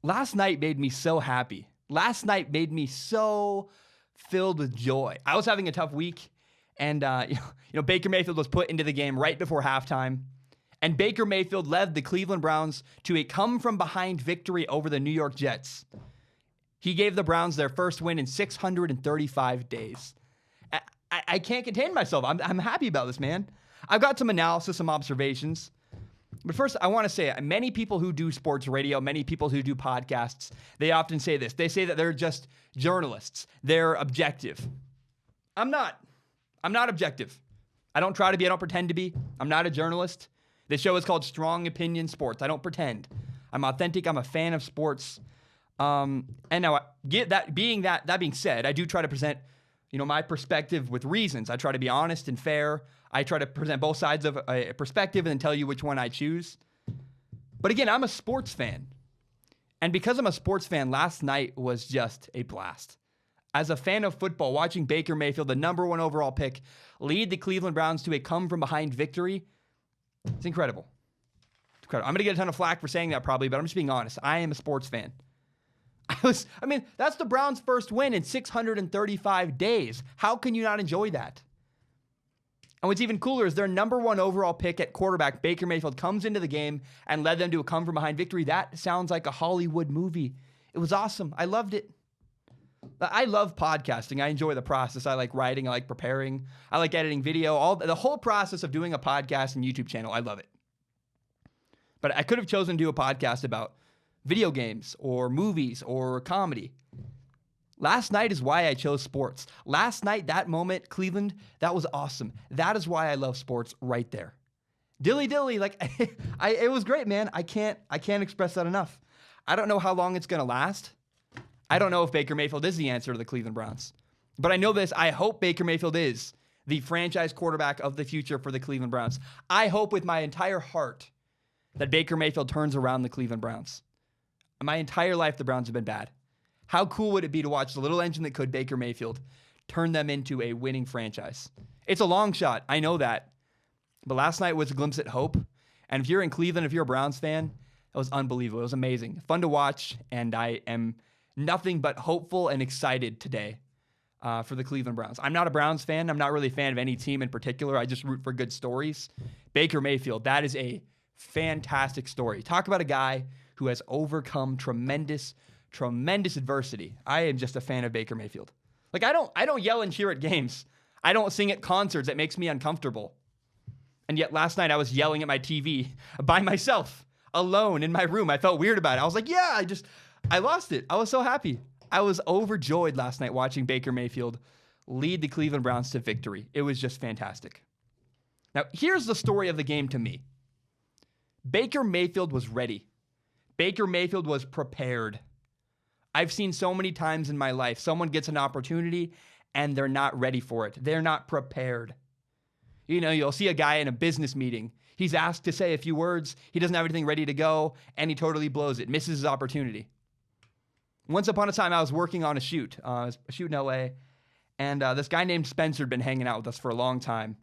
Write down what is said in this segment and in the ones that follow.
last night made me so happy. Last night made me so filled with joy. I was having a tough week, and Baker Mayfield was put into the game right before halftime, and Baker Mayfield led the Cleveland Browns to a come-from-behind victory over the New York Jets. He gave the Browns their first win in 635 days. I can't contain myself. I'm happy about this, man. I've got some analysis, some observations. But first, I want to say, many people who do sports radio, many people who do podcasts, they often say this. They say that they're just journalists. They're objective. I'm not. I'm not objective. I don't try to be. I don't pretend to be. I'm not a journalist. This show is called Strong Opinion Sports. I don't pretend. I'm authentic. I'm a fan of sports. And now, that being said, I do try to present, my perspective with reasons. I try to be honest and fair. I try to present both sides of a perspective and then tell you which one I choose. But again, I'm a sports fan. And because I'm a sports fan, last night was just a blast. As a fan of football, watching Baker Mayfield, the number 1 overall pick, lead the Cleveland Browns to a come-from-behind victory, it's incredible. It's incredible. I'm going to get a ton of flack for saying that probably, but I'm just being honest. I am a sports fan. That's the Browns' first win in 635 days. How can you not enjoy that? And what's even cooler is their number 1 overall pick at quarterback, Baker Mayfield, comes into the game and led them to a come-from-behind victory. That sounds like a Hollywood movie. It was awesome. I loved it. I love podcasting. I enjoy the process. I like writing. I like preparing. I like editing video. The whole process of doing a podcast and YouTube channel, I love it. But I could have chosen to do a podcast about video games or movies or comedy. Last night is why I chose sports. Last night, that moment, Cleveland, that was awesome. That is why I love sports right there. Dilly, it was great, man. I can't express that enough. I don't know how long it's going to last. I don't know if Baker Mayfield is the answer to the Cleveland Browns. But I know this. I hope Baker Mayfield is the franchise quarterback of the future for the Cleveland Browns. I hope with my entire heart that Baker Mayfield turns around the Cleveland Browns. My entire life, the Browns have been bad. How cool would it be to watch the little engine that could, Baker Mayfield, turn them into a winning franchise? It's a long shot. I know that. But last night was a glimpse at hope. And if you're in Cleveland, if you're a Browns fan, it was unbelievable. It was amazing. Fun to watch. And I am nothing but hopeful and excited today for the Cleveland Browns. I'm not a Browns fan. I'm not really a fan of any team in particular. I just root for good stories. Baker Mayfield, that is a fantastic story. Talk about a guy who has overcome tremendous adversity. I am just a fan of Baker Mayfield. I don't yell and cheer at games. I don't sing at concerts. It makes me uncomfortable. And yet last night I was yelling at my TV by myself, alone in my room. I felt weird about it. I was like, I lost it. I was so happy. I was overjoyed last night watching Baker Mayfield lead the Cleveland Browns to victory. It was just fantastic. Now, here's the story of the game to me. Baker Mayfield was ready. Baker Mayfield was prepared. I've seen so many times in my life, someone gets an opportunity and they're not ready for it. They're not prepared. You'll see a guy in a business meeting. He's asked to say a few words. He doesn't have anything ready to go, and he totally blows it, misses his opportunity. Once upon a time, I was working on a shoot in LA, and this guy named Spencer had been hanging out with us for a long time,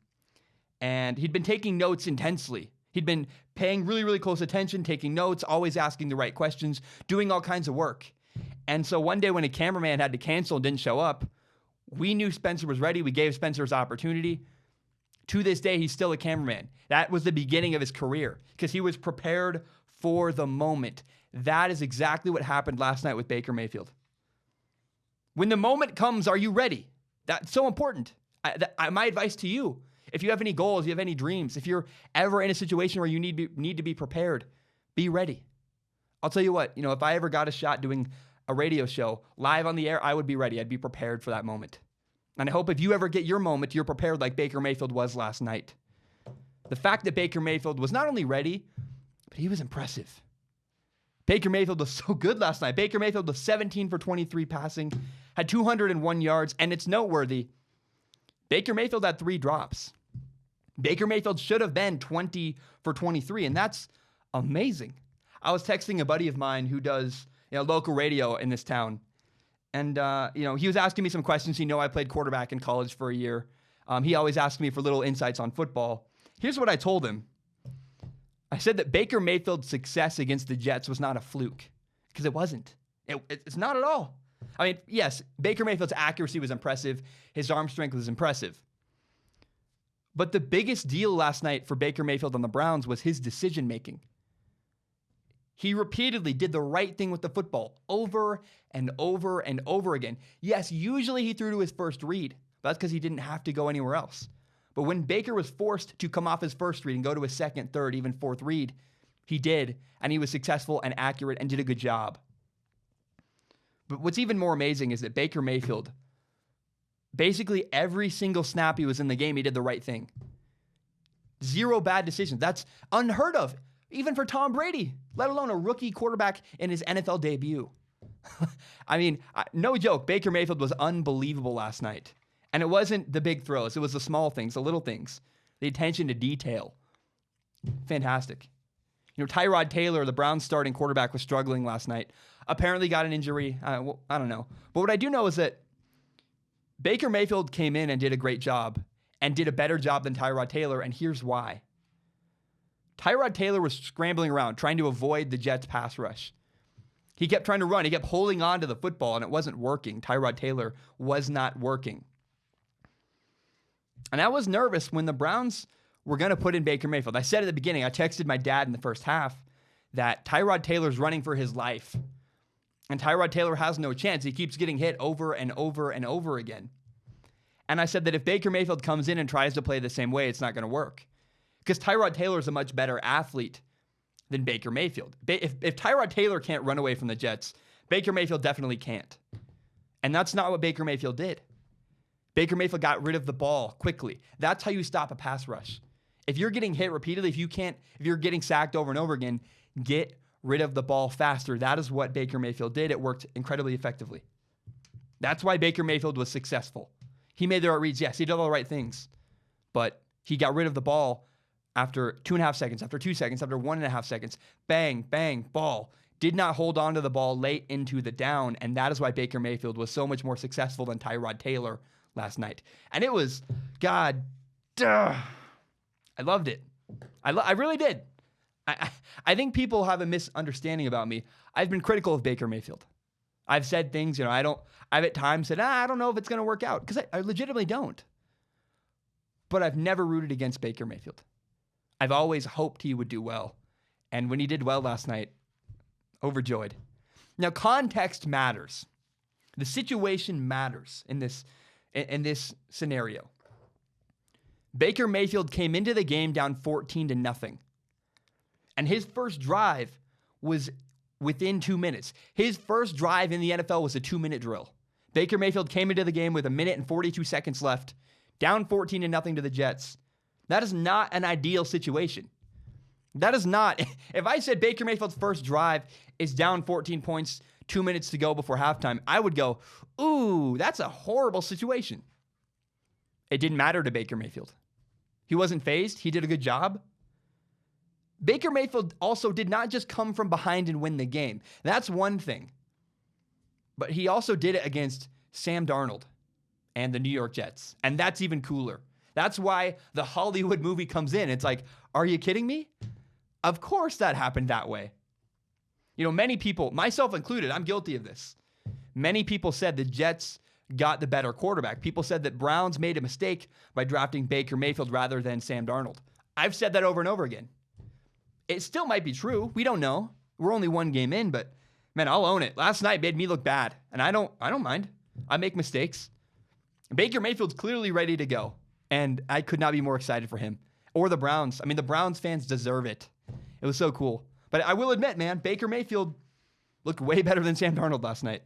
and he'd been taking notes intensely. He'd been paying really, really close attention, taking notes, always asking the right questions, doing all kinds of work. And so one day when a cameraman had to cancel and didn't show up, we knew Spencer was ready. We gave Spencer his opportunity. To this day, he's still a cameraman. That was the beginning of his career because he was prepared for the moment. That is exactly what happened last night with Baker Mayfield. When the moment comes, are you ready? That's so important. My advice to you, if you have any goals, you have any dreams, if you're ever in a situation where you need to be prepared, be ready. I'll tell you what, if I ever got a shot doing a radio show live on the air, I would be ready. I'd be prepared for that moment. And I hope if you ever get your moment, you're prepared like Baker Mayfield was last night. The fact that Baker Mayfield was not only ready, but he was impressive. Baker Mayfield was so good last night. Baker Mayfield was 17 for 23 passing, had 201 yards, and it's noteworthy. Baker Mayfield had 3 drops. Baker Mayfield should have been 20 for 23, and that's amazing. I was texting a buddy of mine who does local radio in this town, and he was asking me some questions. I played quarterback in college for a year. He always asked me for little insights on football. Here's what I told him. I said that Baker Mayfield's success against the Jets was not a fluke. because it wasn't. It's not at all. I mean, yes, Baker Mayfield's accuracy was impressive. His arm strength was impressive. But the biggest deal last night for Baker Mayfield on the Browns was his decision-making. He repeatedly did the right thing with the football over and over and over again. Yes, usually he threw to his first read. That's because he didn't have to go anywhere else. But when Baker was forced to come off his first read and go to his second, third, even fourth read, he did, and he was successful and accurate and did a good job. But what's even more amazing is that Baker Mayfield, basically every single snap he was in the game, he did the right thing. 0 bad decisions. That's unheard of, even for Tom Brady, let alone a rookie quarterback in his NFL debut. I mean, no joke, Baker Mayfield was unbelievable last night. And it wasn't the big throws. It was the small things, the little things, the attention to detail. Fantastic. You know, Tyrod Taylor, the Browns starting quarterback, was struggling last night. Apparently got an injury. I don't know. But what I do know is that Baker Mayfield came in and did a great job and did a better job than Tyrod Taylor, and here's why. Tyrod Taylor was scrambling around, trying to avoid the Jets' pass rush. He kept trying to run. He kept holding on to the football, and it wasn't working. Tyrod Taylor was not working. And I was nervous when the Browns were going to put in Baker Mayfield. I said at the beginning, I texted my dad in the first half that Tyrod Taylor's running for his life. And Tyrod Taylor has no chance. He keeps getting hit over and over and over again. And I said that if Baker Mayfield comes in and tries to play the same way, it's not going to work. Because Tyrod Taylor is a much better athlete than Baker Mayfield. If Tyrod Taylor can't run away from the Jets, Baker Mayfield definitely can't. And that's not what Baker Mayfield did. Baker Mayfield got rid of the ball quickly. That's how you stop a pass rush. If you're getting hit repeatedly, if you're getting sacked over and over again, get rid of the ball faster. That is what Baker Mayfield did. It worked incredibly effectively. That's why Baker Mayfield was successful. He made the right reads. Yes, he did all the right things. But he got rid of the ball after 2.5 seconds, after 2 seconds, after 1.5 seconds. Bang, bang, ball. Did not hold on to the ball late into the down. And that is why Baker Mayfield was so much more successful than Tyrod Taylor last night. And it was, God, I loved it. I really did. I think people have a misunderstanding about me. I've been critical of Baker Mayfield. I've said things, I've at times said, I don't know if it's going to work out, because I legitimately don't. But I've never rooted against Baker Mayfield. I've always hoped he would do well. And when he did well last night, overjoyed. Now, context matters. The situation matters in this scenario. Baker Mayfield came into the game down 14-0. And his first drive was within 2 minutes. His first drive in the NFL was a 2-minute drill. Baker Mayfield came into the game with 1 minute and 42 seconds left, down 14-0 to the Jets. That is not an ideal situation. That is not. If I said Baker Mayfield's first drive is down 14 points, 2 minutes to go before halftime, I would go, ooh, that's a horrible situation. It didn't matter to Baker Mayfield. He wasn't fazed. He did a good job. Baker Mayfield also did not just come from behind and win the game. That's one thing. But he also did it against Sam Darnold and the New York Jets. And that's even cooler. That's why the Hollywood movie comes in. It's like, are you kidding me? Of course that happened that way. Many people, myself included, I'm guilty of this. Many people said the Jets got the better quarterback. People said that Browns made a mistake by drafting Baker Mayfield rather than Sam Darnold. I've said that over and over again. It still might be true. We don't know. We're only one game in, but man, I'll own it. Last night made me look bad, and I don't mind. I make mistakes. Baker Mayfield's clearly ready to go, and I could not be more excited for him or the Browns. I mean, the Browns fans deserve it. It was so cool. But I will admit, man, Baker Mayfield looked way better than Sam Darnold last night.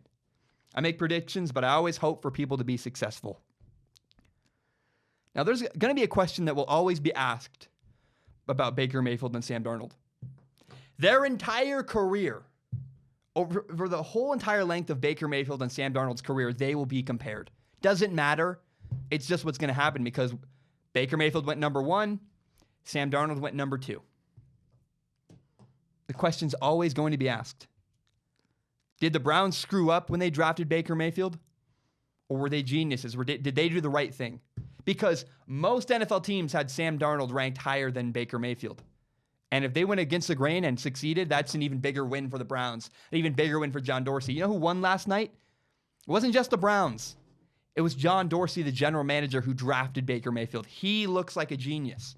I make predictions, but I always hope for people to be successful. Now, there's going to be a question that will always be asked about Baker Mayfield and Sam Darnold. Their entire career, over the whole entire length of Baker Mayfield and Sam Darnold's career, they will be compared. Doesn't matter. It's just what's going to happen because Baker Mayfield went number 1, Sam Darnold went number 2. The question's always going to be asked. Did the Browns screw up when they drafted Baker Mayfield? Or were they geniuses? Did they do the right thing? Because most NFL teams had Sam Darnold ranked higher than Baker Mayfield. And if they went against the grain and succeeded, that's an even bigger win for the Browns, an even bigger win for John Dorsey. You know who won last night? It wasn't just the Browns. It was John Dorsey, the general manager, who drafted Baker Mayfield. He looks like a genius.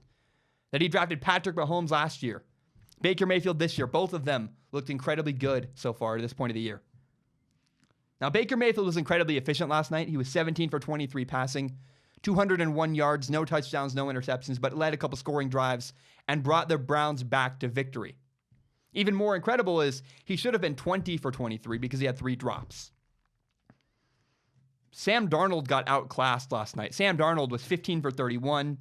That he drafted Patrick Mahomes last year, Baker Mayfield this year. Both of them looked incredibly good so far at this point of the year. Now, Baker Mayfield was incredibly efficient last night. He was 17 for 23 passing, 201 yards, no touchdowns, no interceptions, but led a couple scoring drives and brought the Browns back to victory. Even more incredible is he should have been 20 for 23 because he had 3 drops. Sam Darnold got outclassed last night. Sam Darnold was 15 for 31,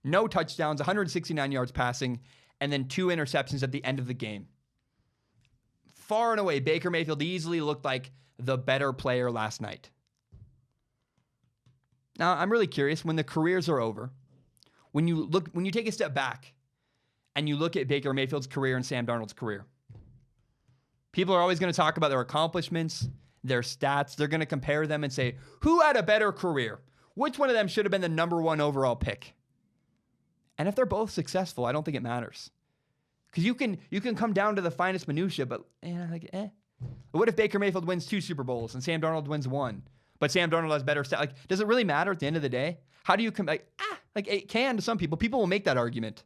no touchdowns, 169 yards passing, and then 2 interceptions at the end of the game. Far and away, Baker Mayfield easily looked like the better player last night. Now, I'm really curious, when the careers are over, when you take a step back and you look at Baker Mayfield's career and Sam Darnold's career, people are always going to talk about their accomplishments, their stats. They're going to compare them and say, who had a better career? Which one of them should have been the number 1 overall pick? And if they're both successful, I don't think it matters. Because you can come down to the finest minutia, but what if Baker Mayfield wins 2 Super Bowls and Sam Darnold wins 1? But Sam Darnold has better stats. Like, does it really matter at the end of the day? How do you come it can to some people. People will make that argument.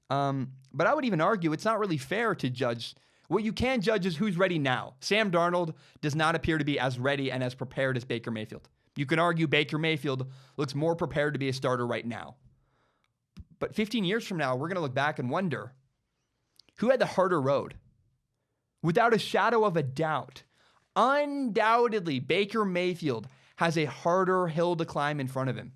But I would even argue it's not really fair to judge. What you can judge is who's ready now. Sam Darnold does not appear to be as ready and as prepared as Baker Mayfield. You can argue Baker Mayfield looks more prepared to be a starter right now. But 15 years from now, we're going to look back and wonder, who had the harder road? Without a shadow of a doubt, undoubtedly, Baker Mayfield has a harder hill to climb in front of him.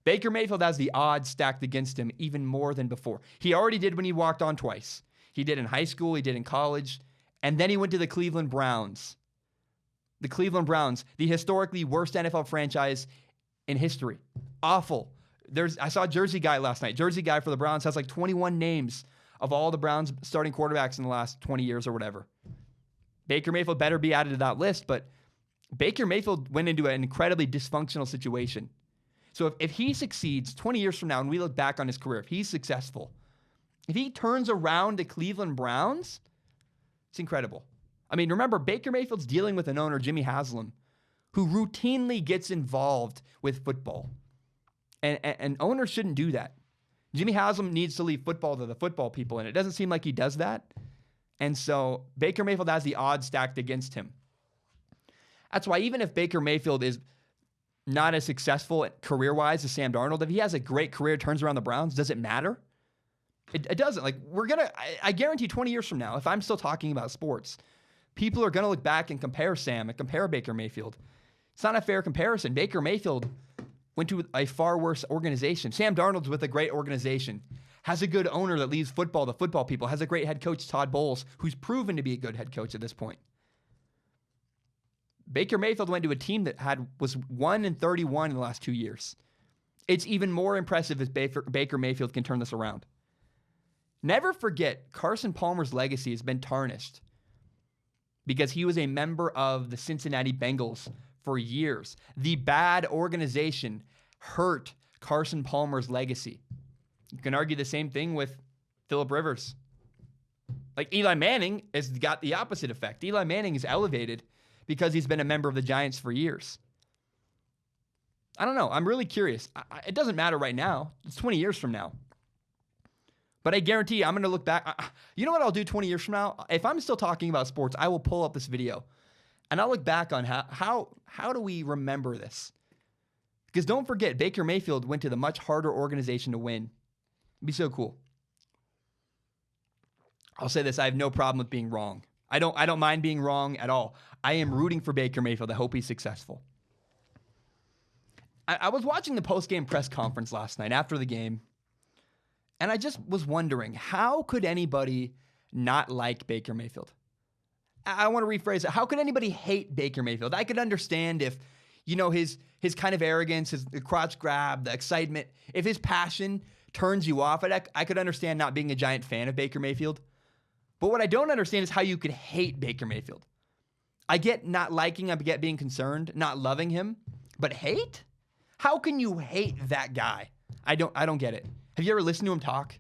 Baker Mayfield has the odds stacked against him even more than before. He already did when he walked on twice. He did in high school, he did in college, and then he went to the Cleveland Browns. The Cleveland Browns, the historically worst NFL franchise in history. Awful. I saw a Jersey Guy last night. Jersey Guy for the Browns has like 21 names of all the Browns starting quarterbacks in the last 20 years or whatever. Baker Mayfield better be added to that list, but Baker Mayfield went into an incredibly dysfunctional situation. So if he succeeds 20 years from now and we look back on his career, if he's successful, if he turns around the Cleveland Browns, it's incredible. I mean, remember, Baker Mayfield's dealing with an owner, Jimmy Haslam, who routinely gets involved with football. And owners shouldn't do that. Jimmy Haslam needs to leave football to the football people, and it doesn't seem like he does that. And so Baker Mayfield has the odds stacked against him. That's why even if Baker Mayfield is not as successful career-wise as Sam Darnold, if he has a great career, turns around the Browns, does it matter? It doesn't. Like, I guarantee 20 years from now, if I'm still talking about sports, people are going to look back and compare Sam and compare Baker Mayfield. It's not a fair comparison. Baker Mayfield went to a far worse organization. Sam Darnold's with a great organization, has a good owner that leaves football to football people, has a great head coach, Todd Bowles, who's proven to be a good head coach at this point. Baker Mayfield went to a team that was 1-31 in the last 2 years. It's even more impressive if Baker Mayfield can turn this around. Never forget, Carson Palmer's legacy has been tarnished because he was a member of the Cincinnati Bengals for years. The bad organization hurt Carson Palmer's legacy. You can argue the same thing with Phillip Rivers. Like, Eli Manning has got the opposite effect. Eli Manning is elevated because he's been a member of the Giants for years. I don't know. I'm really curious. It doesn't matter right now. It's 20 years from now. But I guarantee you, I'm going to look back. You know what I'll do 20 years from now? If I'm still talking about sports, I will pull up this video and I'll look back on how do we remember this? Because don't forget, Baker Mayfield went to the much harder organization to win. It'd be so cool. I'll say this, I have no problem with being wrong. I don't mind being wrong at all. I am rooting for Baker Mayfield. I hope he's successful. I was watching the post-game press conference last night after the game, and I just was wondering, how could anybody not like Baker Mayfield? I want to rephrase it. How could anybody hate Baker Mayfield? I could understand if, his kind of arrogance, the crotch grab, the excitement, if his passion turns you off, I could understand not being a giant fan of Baker Mayfield. But what I don't understand is how you could hate Baker Mayfield. I get not liking, I get being concerned, not loving him, but hate? How can you hate that guy? I don't get it. Have you ever listened to him talk?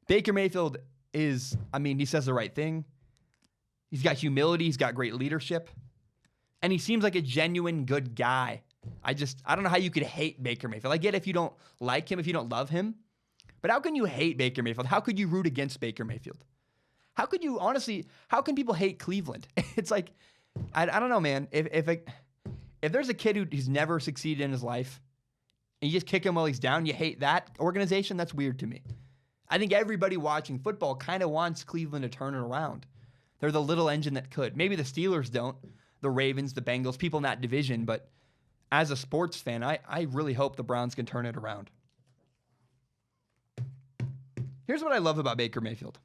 Baker Mayfield he says the right thing. He's got humility. He's got great leadership. And he seems like a genuine good guy. I don't know how you could hate Baker Mayfield. I get if you don't like him, if you don't love him. But how can you hate Baker Mayfield? How could you root against Baker Mayfield? How could you, honestly, how can people hate Cleveland? It's like, I don't know, man. If there's a kid who's never succeeded in his life, and you just kick him while he's down, you hate that organization? That's weird to me. I think everybody watching football kind of wants Cleveland to turn it around. They're the little engine that could. Maybe the Steelers don't, the Ravens, the Bengals, people in that division, but as a sports fan, I really hope the Browns can turn it around. Here's what I love about Baker Mayfield.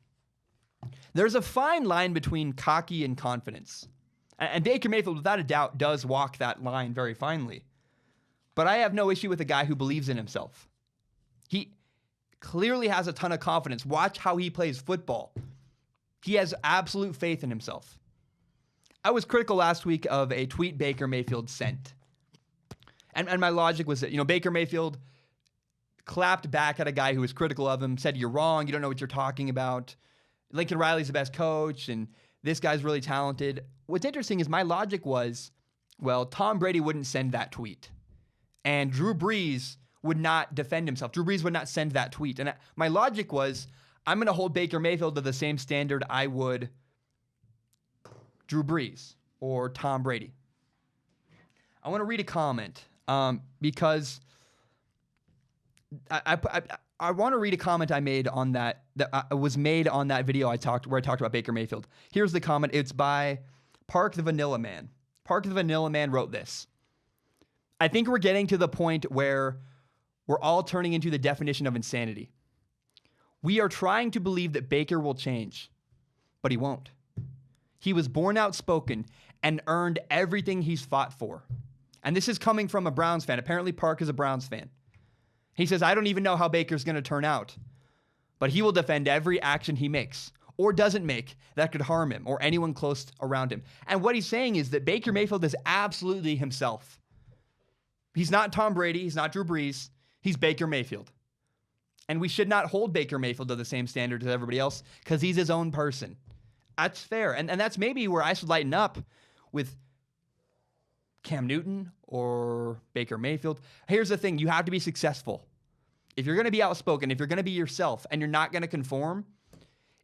There's a fine line between cocky and confidence. And Baker Mayfield, without a doubt, does walk that line very finely. But I have no issue with a guy who believes in himself. He clearly has a ton of confidence. Watch how he plays football. He has absolute faith in himself. I was critical last week of a tweet Baker Mayfield sent. And my logic was that, Baker Mayfield clapped back at a guy who was critical of him, said, "You're wrong, you don't know what you're talking about. Lincoln Riley's the best coach, and this guy's really talented." What's interesting is my logic was, well, Tom Brady wouldn't send that tweet. And Drew Brees would not defend himself. Drew Brees would not send that tweet. And my logic was, I'm going to hold Baker Mayfield to the same standard I would Drew Brees or Tom Brady. I want to read a comment because I want to read a comment I made on that was made on that video where I talked about Baker Mayfield. Here's the comment. It's by Park the Vanilla Man. Park the Vanilla Man wrote this. "I think we're getting to the point where we're all turning into the definition of insanity. We are trying to believe that Baker will change, but he won't. He was born outspoken and earned everything he's fought for." And this is coming from a Browns fan. Apparently Park is a Browns fan. He says, "I don't even know how Baker's going to turn out, but he will defend every action he makes or doesn't make that could harm him or anyone close around him." And what he's saying is that Baker Mayfield is absolutely himself. He's not Tom Brady. He's not Drew Brees. He's Baker Mayfield. And we should not hold Baker Mayfield to the same standard as everybody else because he's his own person. That's fair. And that's maybe where I should lighten up with Cam Newton or Baker Mayfield. Here's the thing. You have to be successful. If you're going to be outspoken, if you're going to be yourself and you're not going to conform,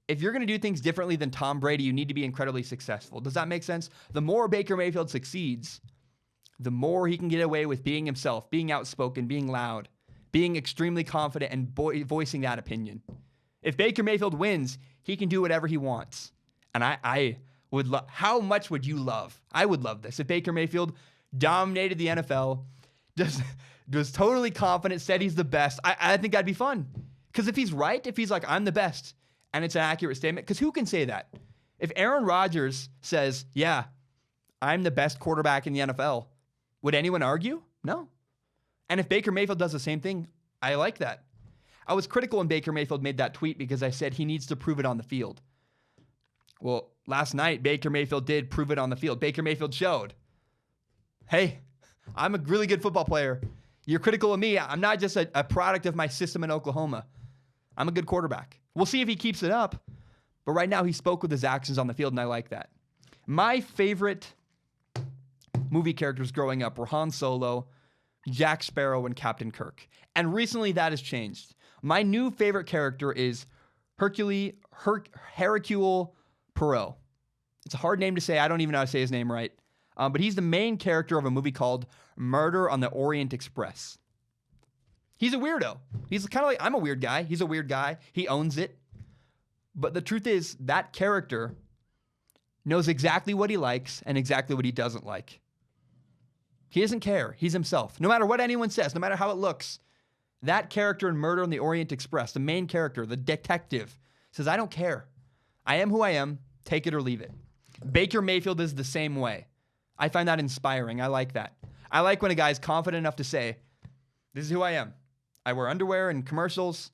if you're going to do things differently than Tom Brady, you need to be incredibly successful. Does that make sense? The more Baker Mayfield succeeds, the more he can get away with being himself, being outspoken, being loud, being extremely confident, and voicing that opinion. If Baker Mayfield wins, he can do whatever he wants. And I would love, how much would you love? I would love this. If Baker Mayfield dominated the NFL, just was totally confident, said he's the best, I think that'd be fun. Because if he's right, if he's like, I'm the best, and it's an accurate statement, because who can say that? If Aaron Rodgers says, yeah, I'm the best quarterback in the NFL, would anyone argue? No. And if Baker Mayfield does the same thing, I like that. I was critical when Baker Mayfield made that tweet because I said he needs to prove it on the field. Well, last night, Baker Mayfield did prove it on the field. Baker Mayfield showed, hey, I'm a really good football player. You're critical of me. I'm not just a product of my system in Oklahoma. I'm a good quarterback. We'll see if he keeps it up. But right now, he spoke with his actions on the field, and I like that. My favorite movie characters growing up were Han Solo, Jack Sparrow, and Captain Kirk. And recently, that has changed. My new favorite character is Hercule Poirot. It's a hard name to say. I don't even know how to say his name right. But he's the main character of a movie called Murder on the Orient Express. He's a weirdo. He's kind of like, I'm a weird guy. He's a weird guy. He owns it. But the truth is, that character knows exactly what he likes and exactly what he doesn't like. He doesn't care. He's himself. No matter what anyone says, no matter how it looks, that character in Murder on the Orient Express, the main character, the detective, says, I don't care. I am who I am. Take it or leave it. Baker Mayfield is the same way. I find that inspiring. I like that. I like when a guy's confident enough to say, this is who I am. I wear underwear in commercials.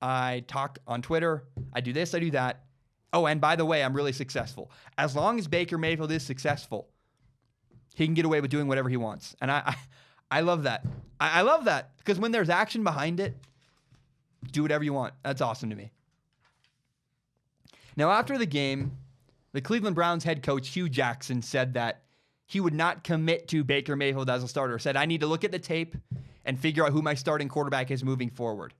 I talk on Twitter. I do this, I do that. Oh, and by the way, I'm really successful. As long as Baker Mayfield is successful, he can get away with doing whatever he wants. And I love that. I love that because when there's action behind it, do whatever you want. That's awesome to me. Now, after the game, the Cleveland Browns head coach Hugh Jackson said that he would not commit to Baker Mayfield as a starter. Said, I need to look at the tape and figure out who my starting quarterback is moving forward.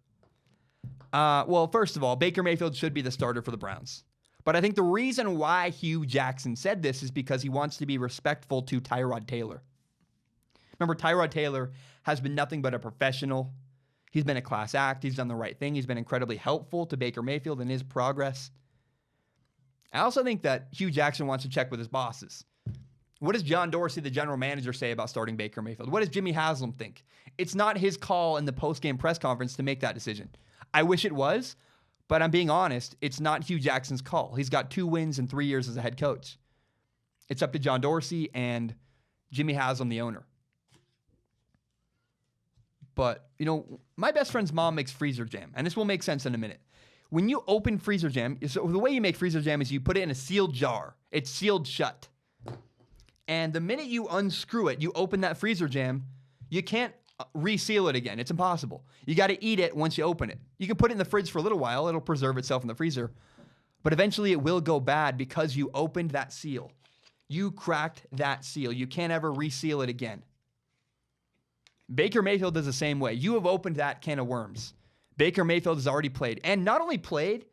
Well, first of all, Baker Mayfield should be the starter for the Browns. But I think the reason why Hugh Jackson said this is because he wants to be respectful to Tyrod Taylor. Remember, Tyrod Taylor has been nothing but a professional. He's been a class act. He's done the right thing. He's been incredibly helpful to Baker Mayfield in his progress. I also think that Hugh Jackson wants to check with his bosses. What does John Dorsey, the general manager, say about starting Baker Mayfield? What does Jimmy Haslam think? It's not his call in the post-game press conference to make that decision. I wish it was, but I'm being honest, it's not Hugh Jackson's call. He's got 2 wins in 3 years as a head coach. It's up to John Dorsey and Jimmy Haslam, the owner. But, my best friend's mom makes freezer jam, and this will make sense in a minute. When you open freezer jam, so the way you make freezer jam is you put it in a sealed jar. It's sealed shut. And the minute you unscrew it, you open that freezer jam, you can't reseal it again. It's impossible. You got to eat it once you open it. You can put it in the fridge for a little while. It'll preserve itself in the freezer. But eventually it will go bad because you opened that seal. You cracked that seal. You can't ever reseal it again. Baker Mayfield is the same way. You have opened that can of worms. Baker Mayfield has already played. And not only played,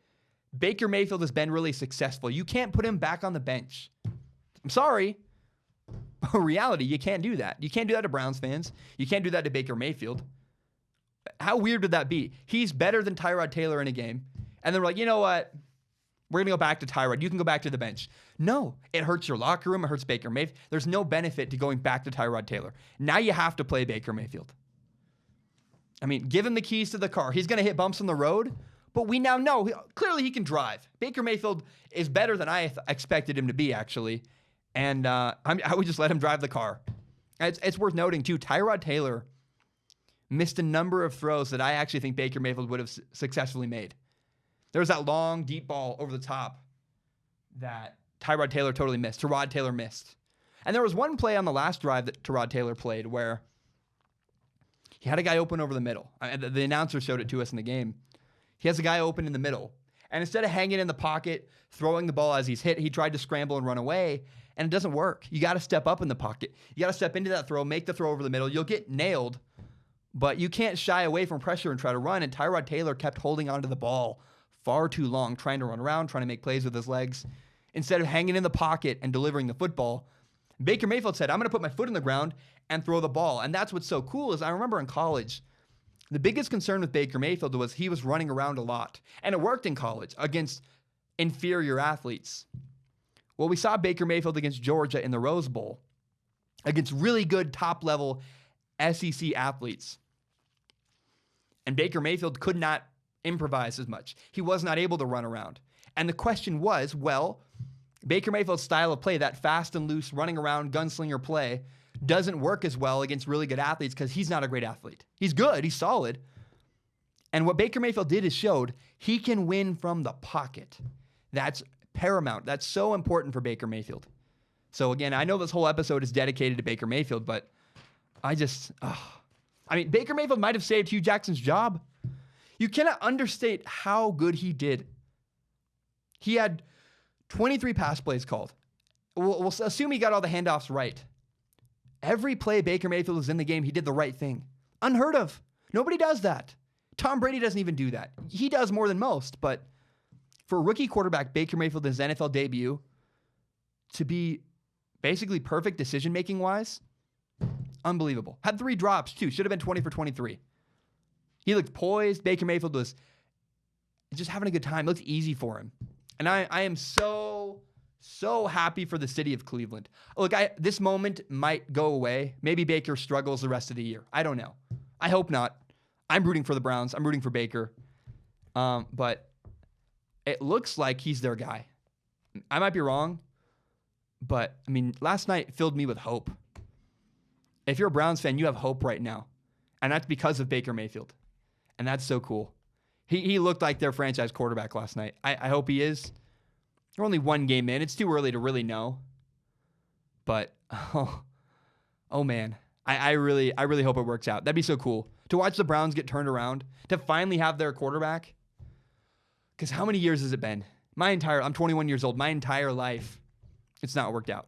Baker Mayfield has been really successful. You can't put him back on the bench. I'm sorry. Reality, you can't do that. You can't do that to Browns fans. You can't do that to Baker Mayfield. How weird would that be? He's better than Tyrod Taylor in a game. And then we're like, you know what? We're going to go back to Tyrod. You can go back to the bench. No, it hurts your locker room. It hurts Baker Mayfield. There's no benefit to going back to Tyrod Taylor. Now you have to play Baker Mayfield. I mean, give him the keys to the car. He's going to hit bumps on the road, but we now know clearly he can drive. Baker Mayfield is better than I expected him to be, actually. And I would just let him drive the car. It's worth noting, too, Tyrod Taylor missed a number of throws that I actually think Baker Mayfield would have successfully made. There was that long, deep ball over the top that Tyrod Taylor totally missed. Tyrod Taylor missed. And there was one play on the last drive that Tyrod Taylor played where he had a guy open over the middle. The announcer showed it to us in the game. He has a guy open in the middle. And instead of hanging in the pocket, throwing the ball as he's hit, he tried to scramble and run away. And it doesn't work. You got to step up in the pocket. You got to step into that throw, make the throw over the middle. You'll get nailed, but you can't shy away from pressure and try to run. And Tyrod Taylor kept holding onto the ball far too long, trying to run around, trying to make plays with his legs, instead of hanging in the pocket and delivering the football. Baker Mayfield said, I'm going to put my foot in the ground and throw the ball. And that's what's so cool is I remember in college, the biggest concern with Baker Mayfield was he was running around a lot. And it worked in college against inferior athletes. Well, we saw Baker Mayfield against Georgia in the Rose Bowl, against really good top-level SEC athletes. And Baker Mayfield could not improvise as much. He was not able to run around. And the question was, well, Baker Mayfield's style of play, that fast and loose, running around, gunslinger play, doesn't work as well against really good athletes because he's not a great athlete. He's good. He's solid. And what Baker Mayfield did is showed he can win from the pocket. That's paramount. That's so important for Baker Mayfield. So again, I know this whole episode is dedicated to Baker Mayfield, but Baker Mayfield might have saved Hugh Jackson's job. You cannot understate how good he did. He had 23 pass plays called. We'll assume he got all the handoffs right. Every play Baker Mayfield was in the game, he did the right thing. Unheard of. Nobody does that. Tom Brady doesn't even do that. He does more than most, but for a rookie quarterback, Baker Mayfield, his NFL debut, to be basically perfect decision-making wise, unbelievable. Had 3 drops, too. Should have been 20 for 23. He looked poised. Baker Mayfield was just having a good time. It looked easy for him. And I am so happy for the city of Cleveland. Look, this moment might go away. Maybe Baker struggles the rest of the year. I don't know. I hope not. I'm rooting for the Browns. I'm rooting for Baker. But it looks like he's their guy. I might be wrong, but, last night filled me with hope. If you're a Browns fan, you have hope right now. And that's because of Baker Mayfield. And that's so cool. He looked like their franchise quarterback last night. I hope he is. They're only 1 game in. It's too early to really know. But, oh man. I really hope it works out. That'd be so cool. To watch the Browns get turned around. To finally have their quarterback. Because how many years has it been? I'm 21 years old. My entire life, it's not worked out.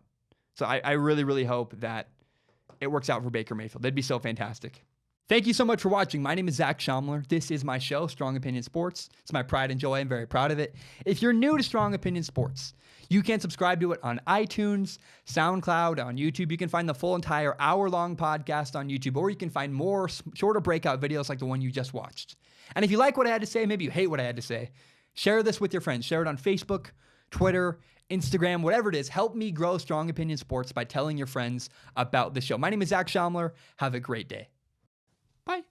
So I really, really hope that it works out for Baker Mayfield. That'd be so fantastic. Thank you so much for watching. My name is Zach Schaumler. This is my show, Strong Opinion Sports. It's my pride and joy. I'm very proud of it. If you're new to Strong Opinion Sports, you can subscribe to it on iTunes, SoundCloud, on YouTube. You can find the full entire hour-long podcast on YouTube, or you can find more shorter breakout videos like the one you just watched. And if you like what I had to say, maybe you hate what I had to say, share this with your friends. Share it on Facebook, Twitter, Instagram, whatever it is. Help me grow Strong Opinion Sports by telling your friends about the show. My name is Zach Schaumler. Have a great day. Bye.